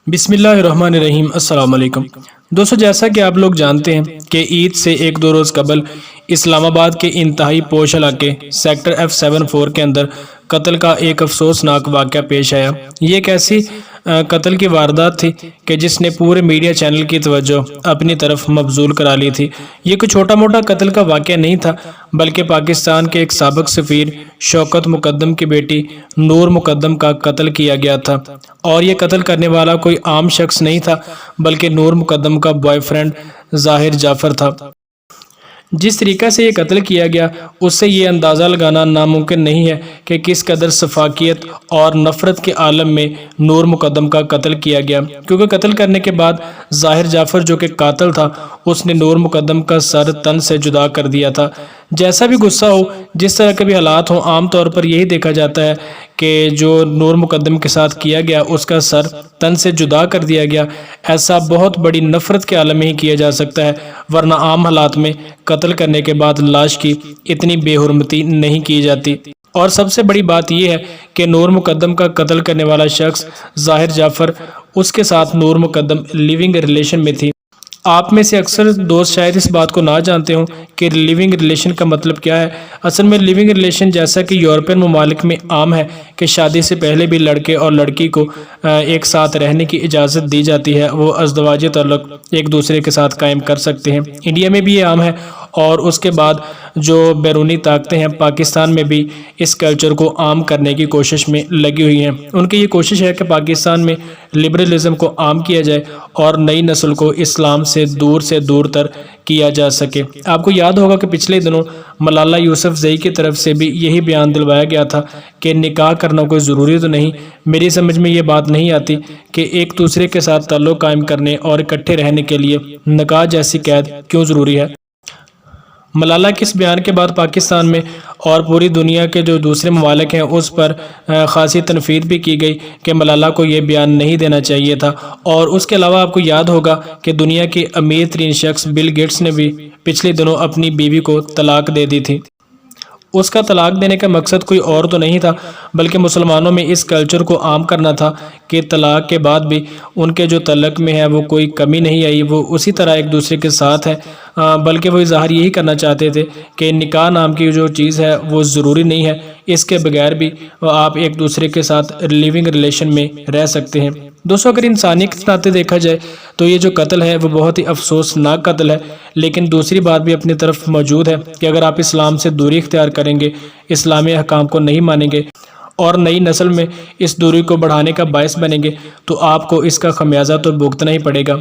بسم اللہ الرحمن الرحیم۔ السلام علیکم دوستو، جیسا کہ آپ لوگ جانتے ہیں کہ عید سے ایک دو روز قبل اسلام آباد کے انتہائی پوش علاقے سیکٹر F74 کے اندر قتل کا ایک افسوسناک واقعہ پیش آیا۔ یہ ایک ایسی قتل کی واردات تھی کہ جس نے پورے میڈیا چینل کی توجہ اپنی طرف مبذول کرا لی تھی۔ یہ کوئی چھوٹا موٹا قتل کا واقعہ نہیں تھا، بلکہ پاکستان کے ایک سابق سفیر شوکت مقدم کی بیٹی نور مقدم کا قتل کیا گیا تھا، اور یہ قتل کرنے والا کوئی عام شخص نہیں تھا بلکہ نور مقدم کا بوائے فرینڈ ظاہر جعفر تھا۔ جس طریقہ سے یہ قتل کیا گیا اس سے یہ اندازہ لگانا ناممکن نہیں ہے کہ کس قدر سفاکیت اور نفرت کے عالم میں نور مقدم کا قتل کیا گیا، کیونکہ قتل کرنے کے بعد ظاہر جعفر جو کہ قاتل تھا اس نے نور مقدم کا سر تن سے جدا کر دیا تھا۔ جیسا بھی غصہ ہو، جس طرح کے بھی حالات ہوں، عام طور پر یہی دیکھا جاتا ہے کہ جو نور مقدم کے ساتھ کیا گیا اس کا سر تن سے جدا کر دیا گیا۔ ایسا بہت بڑی نفرت کے عالم میں ہی کیا جا سکتا ہے، ورنہ عام حالات میں قتل کرنے کے بعد لاش کی اتنی بے حرمتی نہیں کی جاتی۔ اور سب سے بڑی بات یہ ہے کہ نور مقدم کا قتل کرنے والا شخص ظاہر جعفر، اس کے ساتھ نور مقدم لیونگ ریلیشن میں تھی۔ آپ میں سے اکثر دوست شاید اس بات کو نہ جانتے ہوں کہ لیونگ ریلیشن کا مطلب کیا ہے۔ اصل میں لیونگ ریلیشن جیسا کہ یورپین ممالک میں عام ہے کہ شادی سے پہلے بھی لڑکے اور لڑکی کو ایک ساتھ رہنے کی اجازت دی جاتی ہے، وہ ازدواجی تعلق ایک دوسرے کے ساتھ قائم کر سکتے ہیں۔ انڈیا میں بھی یہ عام ہے، اور اس کے بعد جو بیرونی طاقتیں ہیں پاکستان میں بھی اس کلچر کو عام کرنے کی کوشش میں لگی ہوئی ہیں۔ ان کی یہ کوشش ہے کہ پاکستان میں لبرلزم کو عام کیا جائے اور نئی نسل کو اسلام سے دور تر کیا جا سکے۔ آپ کو یاد ہوگا کہ پچھلے دنوں ملالہ یوسفزئی کی طرف سے بھی یہی بیان دلوایا گیا تھا کہ نکاح کرنا کوئی ضروری تو نہیں۔ میری سمجھ میں یہ بات نہیں آتی کہ ایک دوسرے کے ساتھ تعلق قائم کرنے اور اکٹھے رہنے کے لیے نکاح جیسی قید کیوں ضروری ہے۔ ملالہ کے اس بیان کے بعد پاکستان میں اور پوری دنیا کے جو دوسرے ممالک ہیں اس پر خاصی تنقید بھی کی گئی کہ ملالہ کو یہ بیان نہیں دینا چاہیے تھا۔ اور اس کے علاوہ آپ کو یاد ہوگا کہ دنیا کے امیر ترین شخص بل گیٹس نے بھی پچھلے دنوں اپنی بیوی کو طلاق دے دی تھی۔ اس کا طلاق دینے کا مقصد کوئی اور تو نہیں تھا بلکہ مسلمانوں میں اس کلچر کو عام کرنا تھا کہ طلاق کے بعد بھی ان کے جو تعلق میں ہے وہ کوئی کمی نہیں آئی، وہ اسی طرح ایک دوسرے کے ساتھ ہے، بلکہ وہ اظہار یہی کرنا چاہتے تھے کہ نکاح نام کی جو چیز ہے وہ ضروری نہیں ہے، اس کے بغیر بھی آپ ایک دوسرے کے ساتھ لیونگ ریلیشن میں رہ سکتے ہیں۔ دوستو، اگر انسانیت کے ناطے دیکھا جائے تو یہ جو قتل ہے وہ بہت ہی افسوسناک قتل ہے، لیکن دوسری بات بھی اپنی طرف موجود ہے کہ اگر آپ اسلام سے دوری اختیار کریں گے، اسلامی احکام کو نہیں مانیں گے اور نئی نسل میں اس دوری کو بڑھانے کا باعث بنیں گے تو آپ کو اس کا خمیازہ تو بھگتنا ہی پڑے گا۔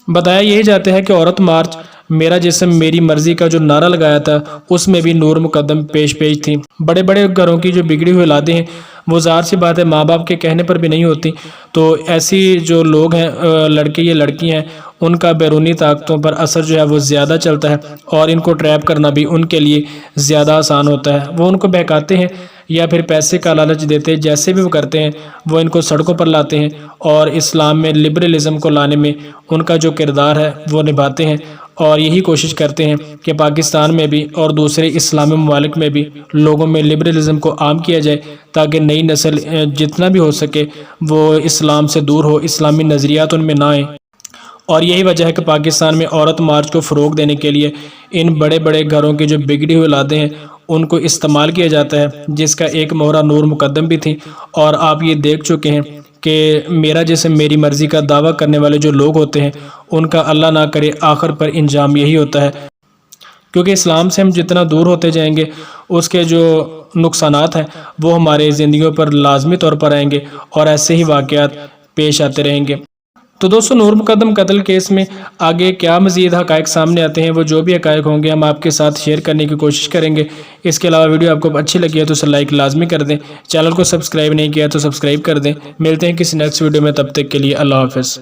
بتایا یہی جاتا ہے کہ عورت مارچ میرا جسم میری مرضی کا جو نعرہ لگایا تھا اس میں بھی نور مقدم پیش تھی۔ بڑے بڑے گھروں کی جو بگڑی ہوئی اولادیں ہیں وہ ظاہر سی بات ہے ماں باپ کے کہنے پر بھی نہیں ہوتی، تو ایسی جو لوگ ہیں لڑکے یا لڑکی ہیں ان کا بیرونی طاقتوں پر اثر جو ہے وہ زیادہ چلتا ہے، اور ان کو ٹریپ کرنا بھی ان کے لیے زیادہ آسان ہوتا ہے۔ وہ ان کو بہکاتے ہیں یا پھر پیسے کا لالچ دیتے ہیں، جیسے بھی وہ کرتے ہیں وہ ان کو سڑکوں پر لاتے ہیں اور اسلام میں لبرلزم کو لانے میں ان کا جو کردار ہے وہ نبھاتے ہیں، اور یہی کوشش کرتے ہیں کہ پاکستان میں بھی اور دوسرے اسلامی ممالک میں بھی لوگوں میں لبرلزم کو عام کیا جائے تاکہ نئی نسل جتنا بھی ہو سکے وہ اسلام سے دور ہو، اسلامی نظریات ان میں نہ آئیں۔ اور یہی وجہ ہے کہ پاکستان میں عورت مارچ کو فروغ دینے کے لیے ان بڑے بڑے گھروں کی جو بگڑی ہوئی اولادیں ہیں ان کو استعمال کیا جاتا ہے، جس کا ایک مہرہ نور مقدم بھی تھی۔ اور آپ یہ دیکھ چکے ہیں کہ میرا جسم میری مرضی کا دعویٰ کرنے والے جو لوگ ہوتے ہیں ان کا اللہ نہ کرے آخر پر انجام یہی ہوتا ہے، کیونکہ اسلام سے ہم جتنا دور ہوتے جائیں گے اس کے جو نقصانات ہیں وہ ہمارے زندگیوں پر لازمی طور پر آئیں گے، اور ایسے ہی واقعات پیش آتے رہیں گے۔ تو دوستو، نور مقدم قتل کیس میں آگے کیا مزید حقائق سامنے آتے ہیں، وہ جو بھی حقائق ہوں گے ہم آپ کے ساتھ شیئر کرنے کی کوشش کریں گے۔ اس کے علاوہ ویڈیو آپ کو اچھی لگی ہے تو اسے لائک لازمی کر دیں، چینل کو سبسکرائب نہیں کیا تو سبسکرائب کر دیں۔ ملتے ہیں کسی نیکسٹ ویڈیو میں، تب تک کے لیے اللہ حافظ۔